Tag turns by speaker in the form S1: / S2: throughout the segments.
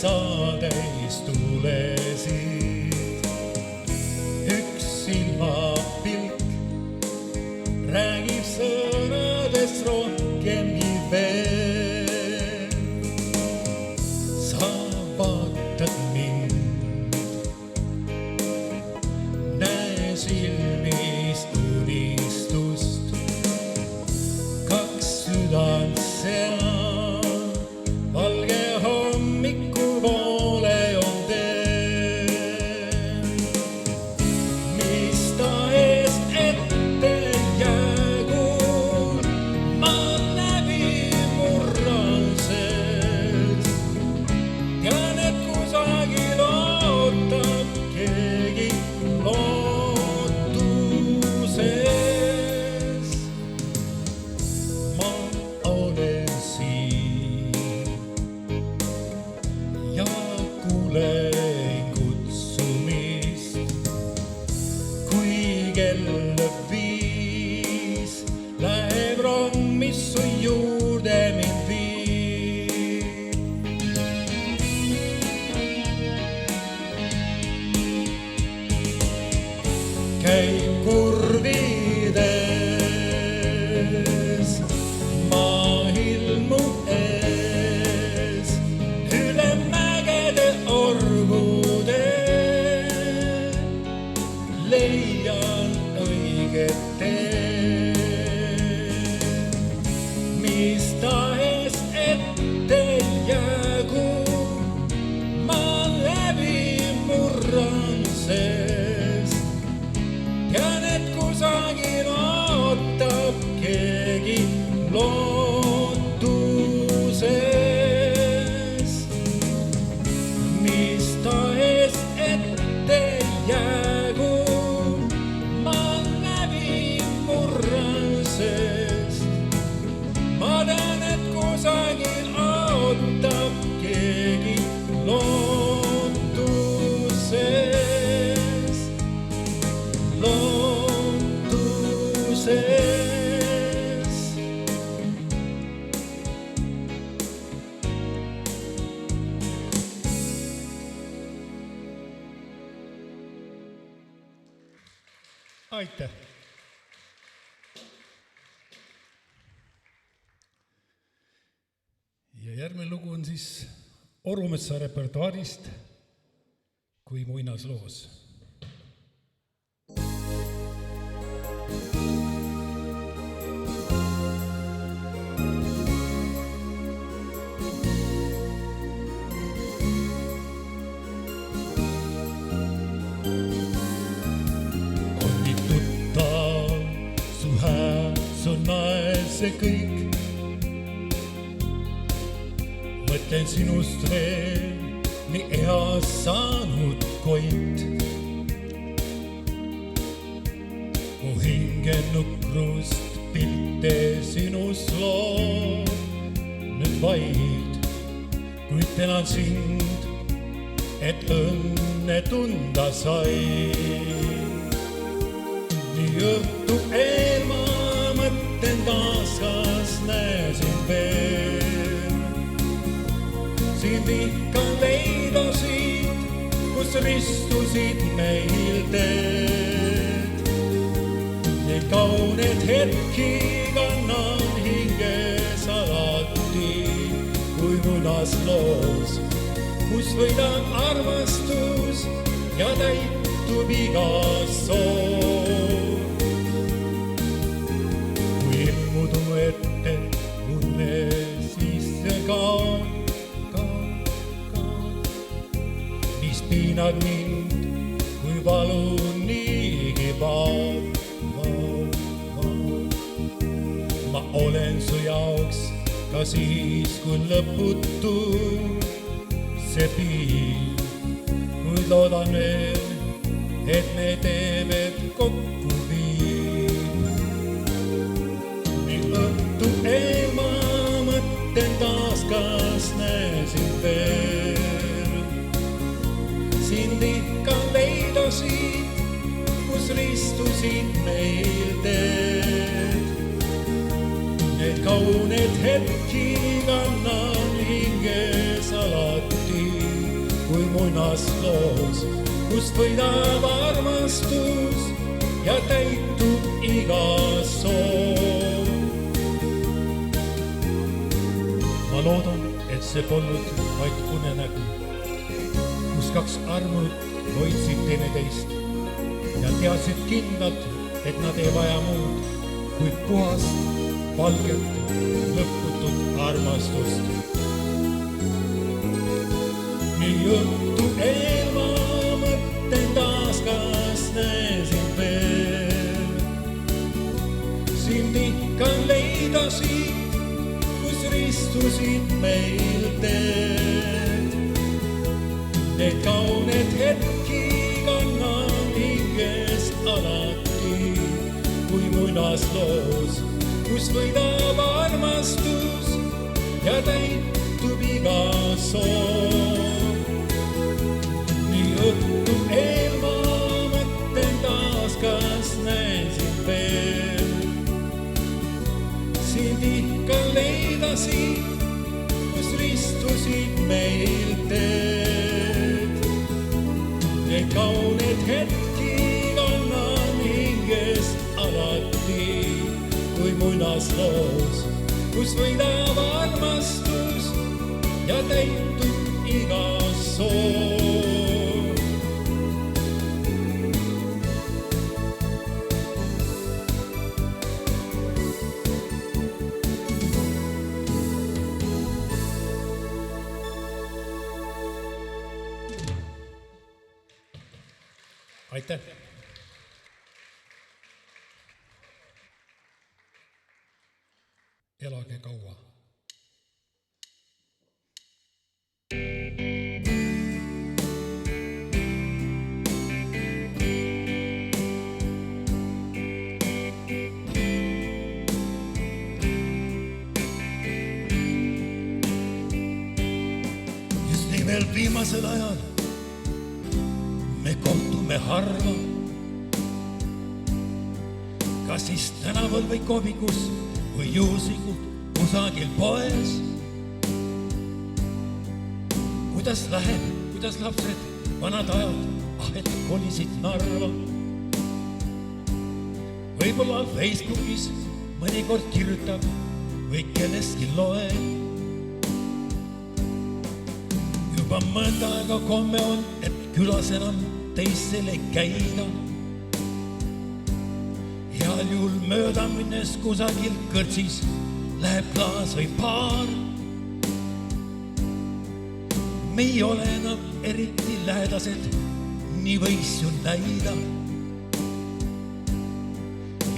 S1: täis tulesid. Üks silmapilk räägib sõnadest rohkemgi veel. Sa vaatad mind, näe silmist unistust, kaks südant seal, valge hommiku poole on teel. Mis tahes ette jäägu, ma läbi murran sees. Tean, et kusagil ootab keegi lootuses. Ma olen siin ja kuulen kutsumist, kui kell 5 läheb rong, mis su juurde mind viib. Käib kurvides maailmu ees, üle mägede orgude leian õiget teed. Mis tahes ette jäägu, ma läbi murran sees. Tean, et kusagil ootab keegi lootuses. Mis tahes ette jäägu, ma läbi murran sees. Ma tean, et kusagil ootab keegi lootuses. Lootuses. Aitäh! Ja järgmine lugu on siis Orumetsa repertuaarist Kui muinasloos. See kõik, mõtlen sinust veel, nii eas saanud koit. Mu hinge nukrust pilte sinust loo nüüd vaid, kuid tänan sind, et õnne tunda sai. Nii õhtu eel ma mõtlen taas, kas näesin veel sind ikka leidasid, kus ristusid meil teed. Neid kauneid hetki kannan hinges alati kui muinasloos, kus võidab armastus ja täitub iga soov. Muidu ette unne sisse kaad, mis piinad mind, kui valu niigi vaab. Ma olen su jaoks ka siis, kui lõputu see piib, kuid loodan veel, et me teeme kokku viib. Õhtu eel ma mõtlen taas, kas näesin veel sind ikka leidasid, kus ristusid meil teed. kauneid hetki kannan hinges alati. muinasloos, kus võidab armastus ja täitub iga soov. Ma loodan, et see polnud vaid unenägu, kus kaks armult hoidsid teineteist ja teadsid kindlalt, et nad ei vaja muud kui puhast, valget, lõputut armastust. Nii õhtu eel ma mõtlen taas, kas näesin veel sind ikka leida siit, kus ristusid meil teed. Need kauned hetki kannan hinges alati, kui muinasloos, kus võidab armastus ja täitub iga soov. Nii õhtu eel ma mõtlen taas, kas näesin veel sind ikka leida siit, kus ristusid meil teed. Need kauned hetki kannan hinges alati, kui muinasloos, kus võidab armastus ja täitub iga soov. Aitäh! Elage kaua! Just nimelt viimasel ajal me kohtume harva, kas siis tänaval või kohvikus või juhuslikult kusagil poes. Kuidas läheb, kuidas lapsed, vanad ajad, et kolisid Narva. Võib-olla Facebookis mõnikord kirjutab või kellestki loeb. Juba mõnda aega komme on, et külas enam teistel ei käida. Heal juhul mööda minnes kusagil kõrtsis läheb klaas või paar. Me ei ole enam eriti lähedased, nii võiks ju näida.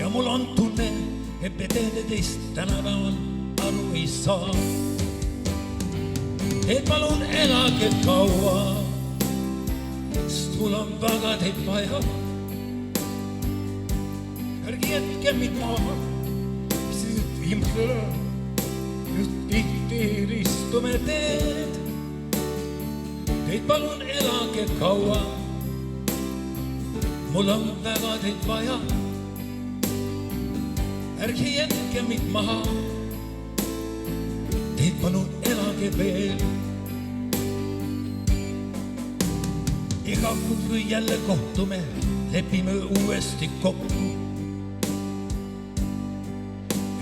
S1: Ja mul on tunne, et me teineteist tänapäeval aru ei saa. Et palun elage kaua, sest mul on väga teid vaja. Ärge jätke mind maha, sest viimasel just tihti ristume teed. Teid palun elage kaua, mul on väga teid vaja. Ärge jätke mind maha, teid palun elage veel. Iga kord kui jälle kohtume, lepime uuesti kokku,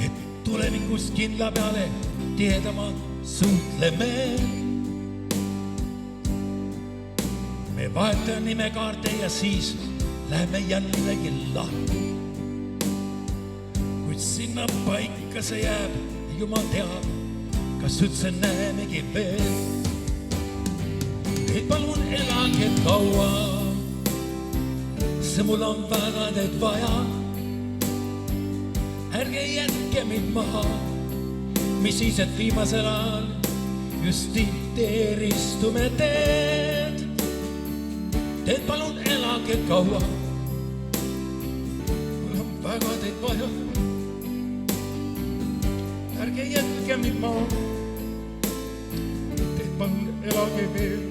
S1: et tulevikus kindla peale tihedamalt suhtleme. Me vahetame nimekaarte ja siis läheme jällegi lahku. Kuid sinna paika see jääb, jumal teab, kas üldse näemegi veel. Et palun elage kaua, see mul on väga teid vaja. Ärge jätke mind maha, mis siis, et viimasel ajal just tihti ristume teed. Teid palun elage kaua, mul on väga teid vaja. Ärge jätke mind maha, teid palun elage veel.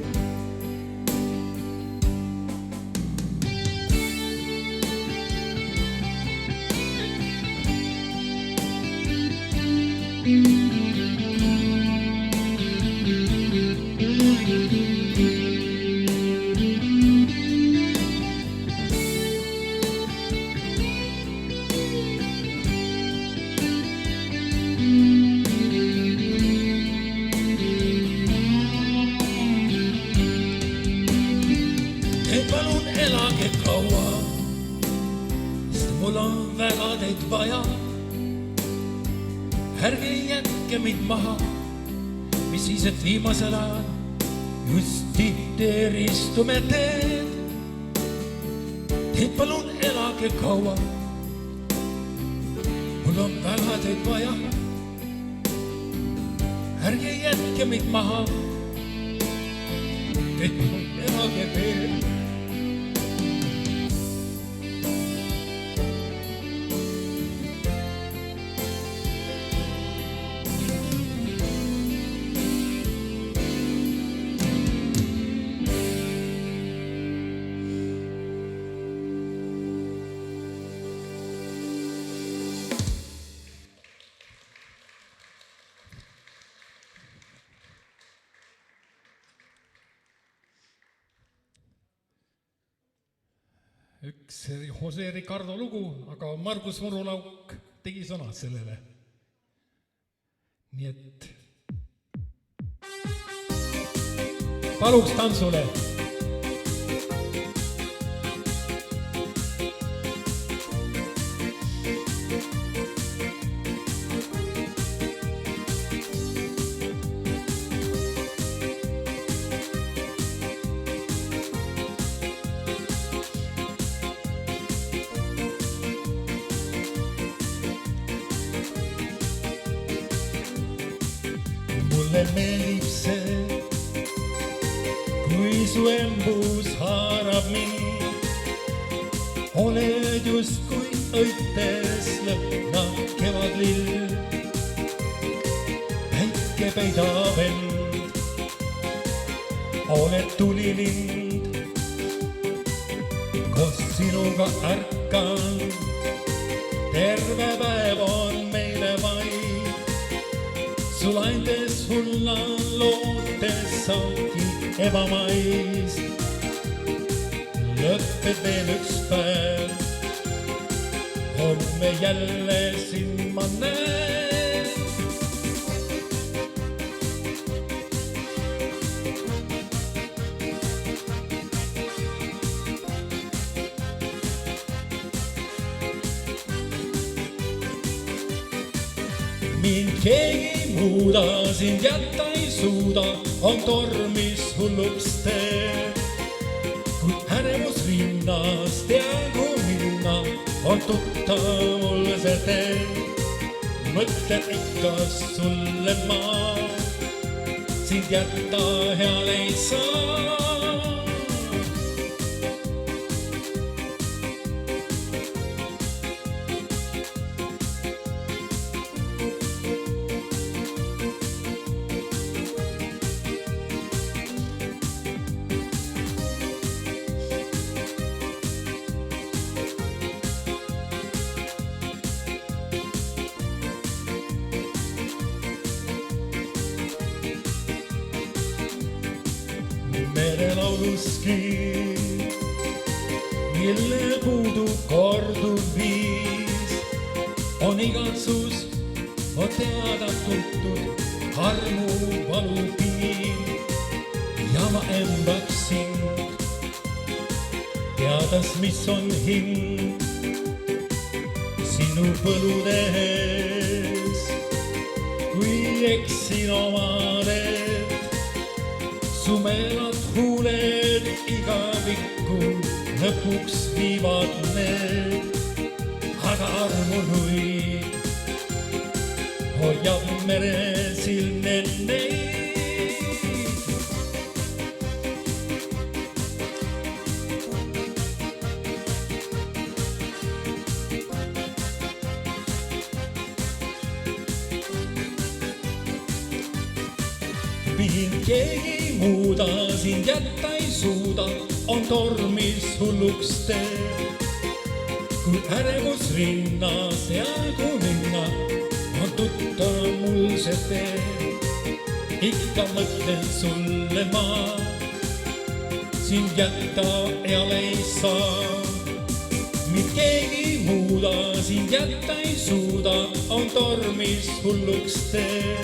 S1: väga teid vaja. Ärge jätke mind maha, mis siis, et viimasel ajal just tihti eristume teed. Teid palun elage kaua, mul on väga teid vaja. Ärge jätke mind maha, teid palun elage veel. Üks Jose Ricardo lugu, aga Margus Murulauk tegi sõnad sellele. Nii et paluks tantsule. Mulle meeldib see, kui su embus haarab mind. Oled justkui õites lõhna kevadlill. Päike peidab end, oled tulilind. Koos sinuga ärkan, terve päev on meile vaid. Sulaindes hullan lootes ongi ebamais. Lõpped veel üks päev, homme jälle sind ma näen. Mind keegi muuda, sind jätta ei suuda, on tormis hulluks teed. Kui ärevus rinnas teagu minna, on tuttav mul see tee. Mõtlen ikka sulle ma, sind jätta heal ei saa. Merelauluski, mille puudu korduv viis, on igatsus, on teada tuntud armu valupiin. Ja ma embaks sind, teades, mis on hind sinu põludes, kui eksin omadelt. Su meelad huuled igavikku lõpuks viivad need, aga armunuid hoiab meresilme neid. Mind keegi muuda, sind jätta ei suuda, on tormis hulluks tee. Kui ärevus rinnas teagu minna, on tuttav mul see tee. Ikka mõtlen sulle ma, sind jätta eal ei saa. Mind keegi muuda, sind jätta ei suuda, on tormis hulluks tee.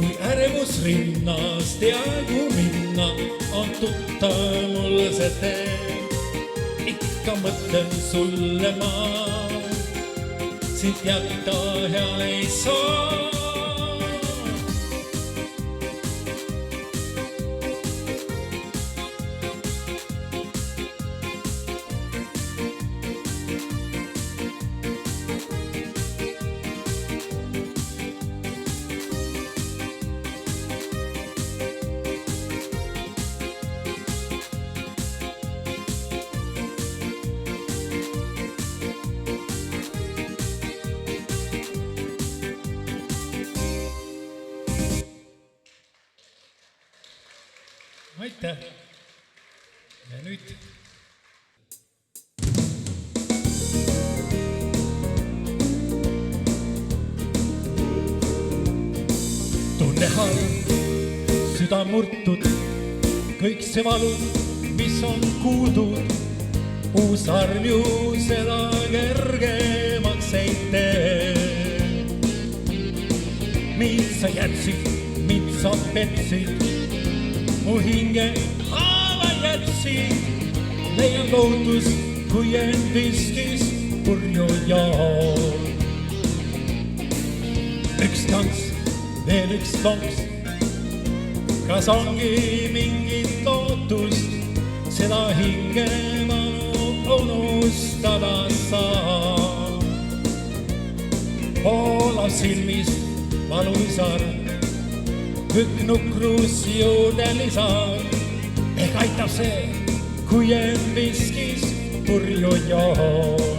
S1: Kui ärevus rinnas teagu minna, on tuttav mul see tee. Ikka mõtlen sulle ma, sind jätta hea ei saa. Aitäh! Ja nüüd tunne halb, süda murtud, kõik see valu, mis on kuuldud, uus arm ju seda kergemaks ei tee. Mind sa jätsid, mind sa petsid, mu hinge haava jätsid, leian lootus, kui end viskis purju joon. Üks tants, veel üks lonks, kas ongi mingit lootust, seda hinge ma unustada saan. Poola silmis valusar, kõik nukrus juurde lisar, ehk aitab see, kui end viskis purju joon.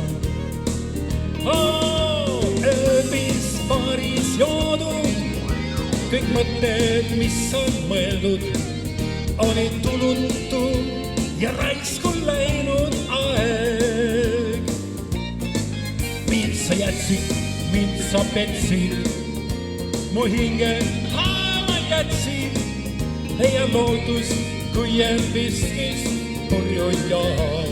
S1: Ööbis paaris joodud, kõik mõtted, mis on mõeldud, olid tulutu ja raisku läinud aeg. Mind sa jätsid, mind sa petsid, mu hinge jätsid, leian lootus, kui end viskis purju joon.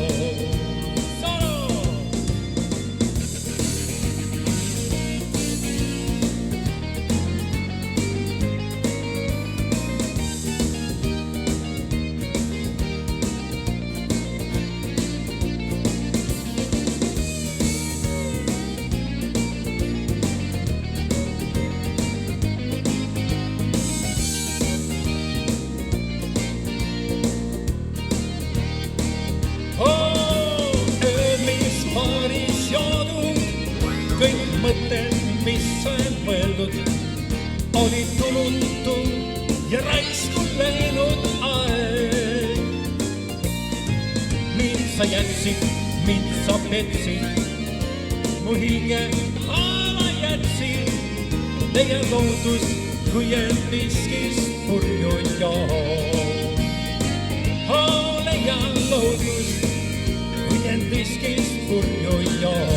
S1: Kõik mõtted, mis on mõeldud, olid tulutu ja raisku läinud aeg. Mind sa jätsid, mind sa petsid, mu hinge haava jätsid, leian lootus, kui end viskis purju joon. Leian lootus, kui end viskis purju joon.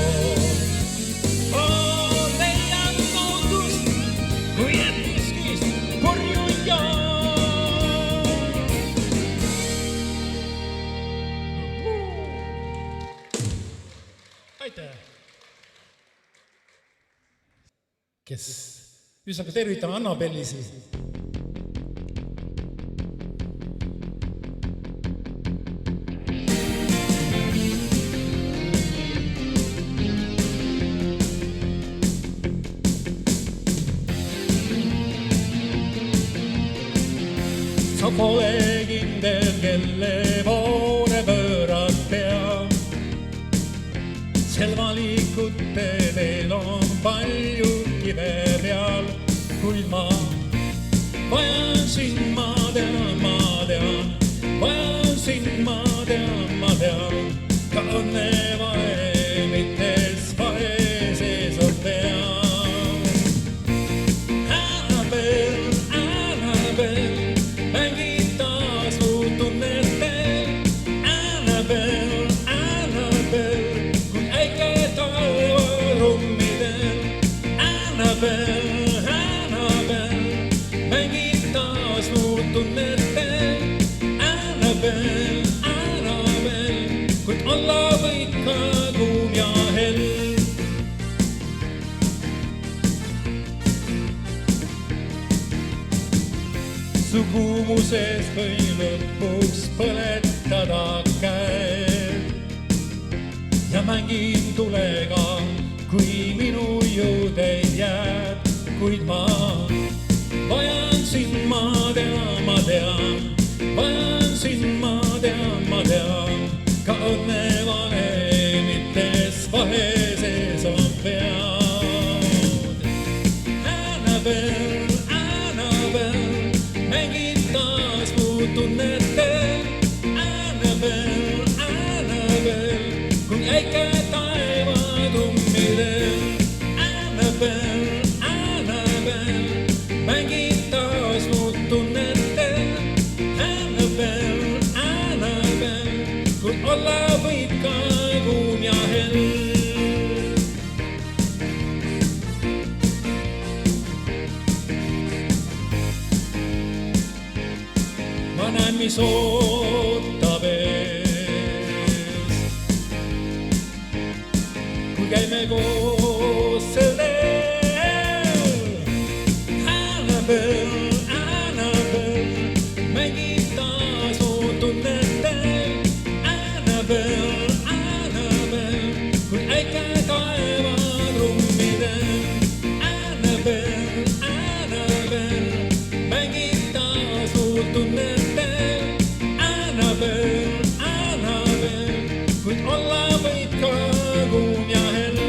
S1: Aitäh! Kes üsnaga tervitame Annabellisi. Sa pole kindel, kelle poole pöörad pea. Sel valikute teel on palju kive peal, kuid ma vajan sind, ma tean, vajan sind, ma tean, ka õnne vaemites vae sees on pea. Annabel, mängid taas mu tunnetel, Annabel, kui äike talvarummidel, Annabel, mängid taas mu tunnetel, Annabel, kuid olla võid ka kuum ja hell. Su kuumuses või lõpuks põletada käed, ja mängin tulega, kui minu jõude jääb, kuid ma vajan sind, ma tean, vajan sind, ma tean, ka õnnevalemites vahe sees on pead. Annabel, mängin taas mu tunnetel. Annabel, kui äike taevad ummidel. Annabel, mängin taas mu tunnetel. Annabel, kui olla võid ka kuum ja hell. Ma näen, mis ootab ees, kui käime koos sel teel. Annabel, mängib taas mu tunnetel. Annabel, kui äike taevad rummidel. Annabel, mängib taas mu tunnetel. Annabel, kuid olla võid ka kuum ja hell.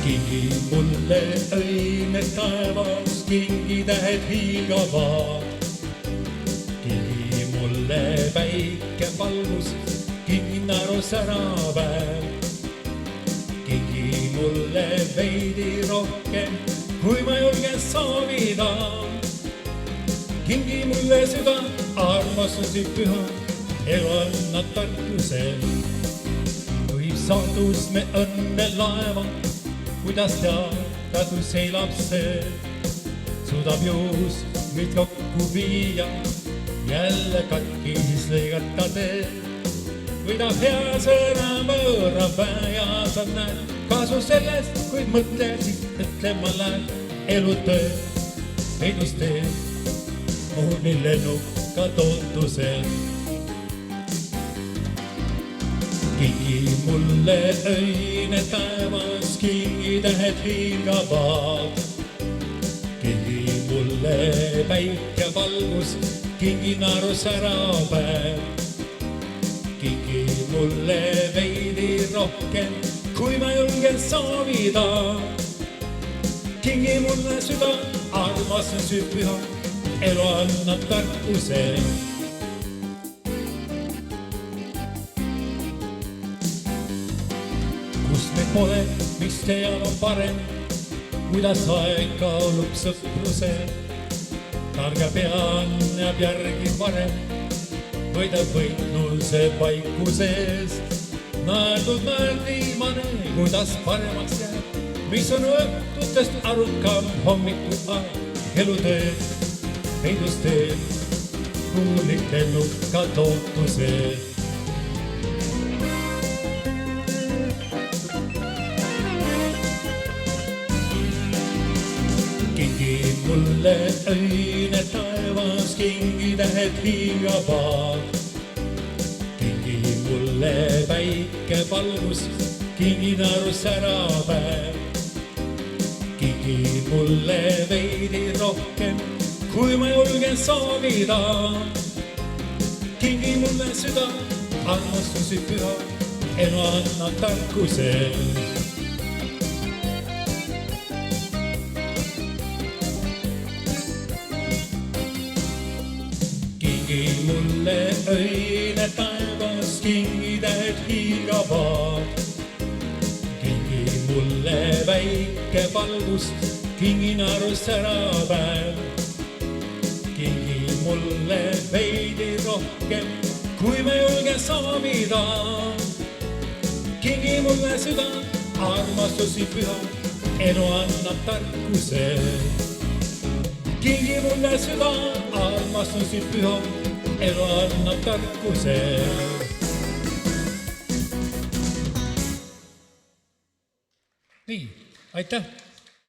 S1: Kingi mulle õimed taevas, kingitähed hiigavad. Kingi mulle päike valgus, kingi naeru särapäev. Kingi mulle veidi rohkem, kui ma julgen soovida. Kingi mulle süda, armastus püha, elu annab tarkusel. Juhib saatus me õnne laeva, kuidas teadatu seilab see, suudab juhus meid kokku viia, jälle katkis lõigata tee. Võidab hea sõna võõra ja sa näed kasu sellest, kuid mõtle siis ütlema läheb elu töö, peidus tee, muuni lennuka tootusel. Kingi mulle öine taevas, kingitähed hiigavad. Kingi mulle päike valgus, kingi naeru särapäev. Kingi mulle veidi rohkem, kui ma julgen soovida. Kingi mulle süda, armastus püha, elu annab tarkuse. Kus me pole, mis teal on parem, kuidas aeg kaalub sõpruse. Targa pean jääb järgi varem, võidab võitluse vaikuses. Naerdud naerd viimane, kuidas paremaks jääb, mis on õhtutest arukam hommiku aeg. Elutöö, peidus tee, kuulik lennuka tootusel. Kingi mulle öine taevas, kingitähed hiigavad. Kingi mulle päike valgus, kingi naeru särapäev. Kingi mulle veidi rohkem, kui ma julgen soovida. Kingi mulle süda, armastus püha, elu annab tarkuse. Kingi mulle öine taevas, kingitähed hiigavad. Kingi mulle väike valgus, kingi naeru särapäev. Kingi mulle veidi rohkem, kui ma julgen soovida. kingi mulle süda, armastusi püha, elu annab tarkuse. Kingi mulle süda, armastusi püha, elu annab tarkuse. Nii, aitäh!